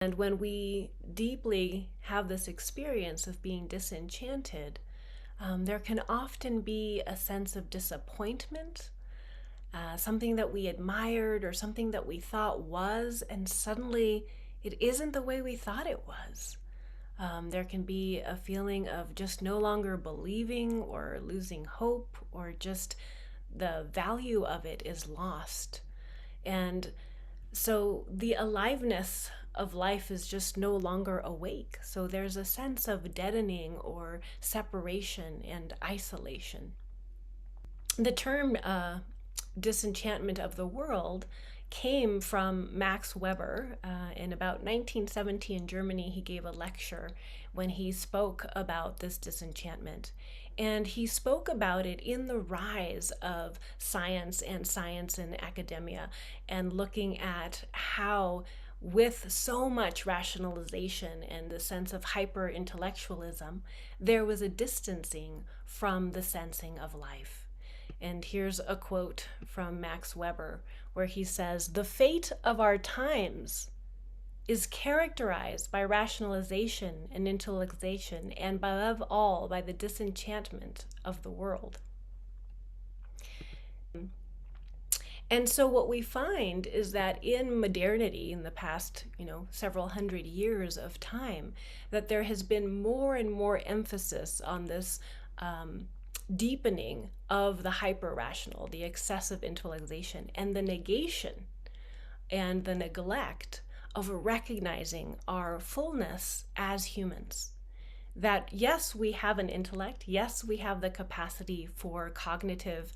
And when we deeply have this experience of being disenchanted, there can often be a sense of disappointment, something that we admired or something that we thought was, and suddenly it isn't the way we thought it was. There can be a feeling of just no longer believing or losing hope, or just the value of it is lost. And so the aliveness of life is just no longer awake. So there's a sense of deadening or separation and isolation. The term disenchantment of the world came from Max Weber. In about 1970 in Germany, he gave a lecture when he spoke about this disenchantment. And he spoke about it in the rise of science in academia, and looking at how, with so much rationalization and the sense of hyper intellectualism, there was a distancing from the sensing of life. And here's a quote from Max Weber where he says, "The fate of our times is characterized by rationalization and intellectualization, and above all by the disenchantment of the world." And so what we find is that in modernity, in the past, several hundred years of time, that there has been more and more emphasis on this deepening of the hyper-rational, the excessive intellectualization, and the negation and the neglect of recognizing our fullness as humans. That yes, we have an intellect, yes, we have the capacity for cognitive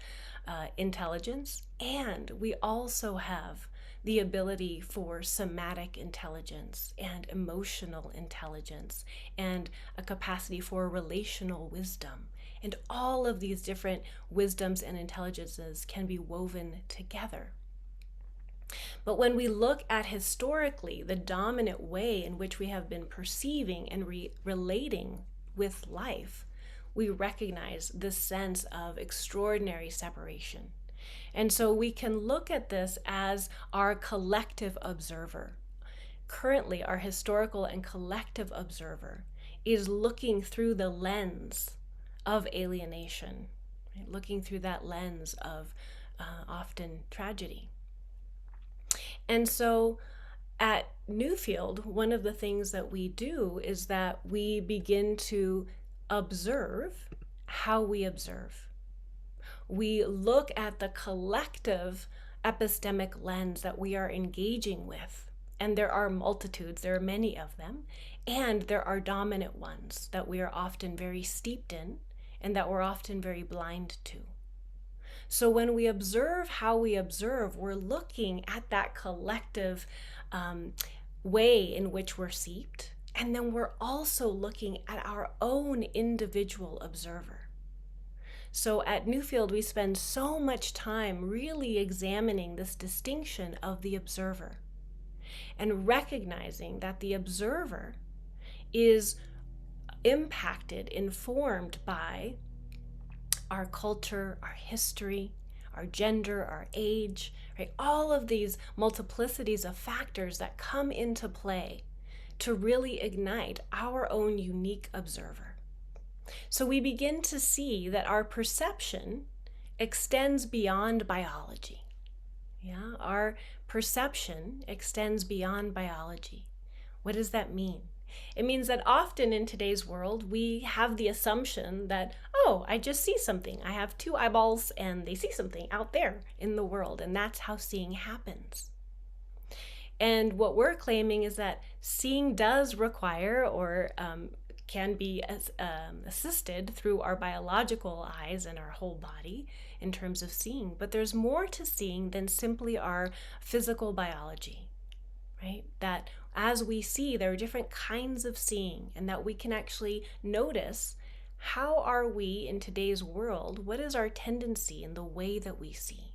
intelligence, and we also have the ability for somatic intelligence and emotional intelligence and a capacity for relational wisdom. And all of these different wisdoms and intelligences can be woven together. But when we look at historically the dominant way in which we have been perceiving and relating with life, we recognize this sense of extraordinary separation. And so we can look at this as our collective observer. Currently, our historical and collective observer is looking through the lens of alienation, right? Looking through that lens of often tragedy. And so at Newfield, one of the things that we do is that we begin to observe how we observe. We look at the collective epistemic lens that we are engaging with. And there are multitudes, there are many of them, and there are dominant ones that we are often very steeped in and that we're often very blind to. So when we observe how we observe, we're looking at that collective way in which we're seeped, and then we're also looking at our own individual observer. So at Newfield, we spend so much time really examining this distinction of the observer and recognizing that the observer is impacted, informed by our culture, our history, our gender, our age, right? All of these multiplicities of factors that come into play to really ignite our own unique observer. So we begin to see that our perception extends beyond biology. Yeah, our perception extends beyond biology. What does that mean? It means that often in today's world, we have the assumption that, oh, I just see something. I have two eyeballs and they see something out there in the world, and that's how seeing happens. And what we're claiming is that seeing does require or can be assisted through our biological eyes and our whole body in terms of seeing. But there's more to seeing than simply our physical biology, right? That as we see, there are different kinds of seeing, and that we can actually notice how are we in today's world, what is our tendency in the way that we see.